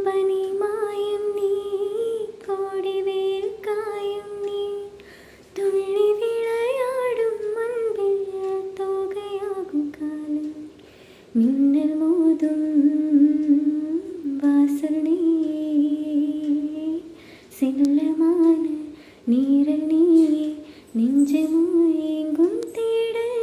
பனி மாயம் நீ கோடி வேல் காயும் நீ துள்ளி விளையாடும் அன்பில் தோகையாகும் காலம் மின்னல் மோதும் வாசல் நீ செல்லமான நீரல் நீயே நெஞ்சமும் எங்கும் தேடல்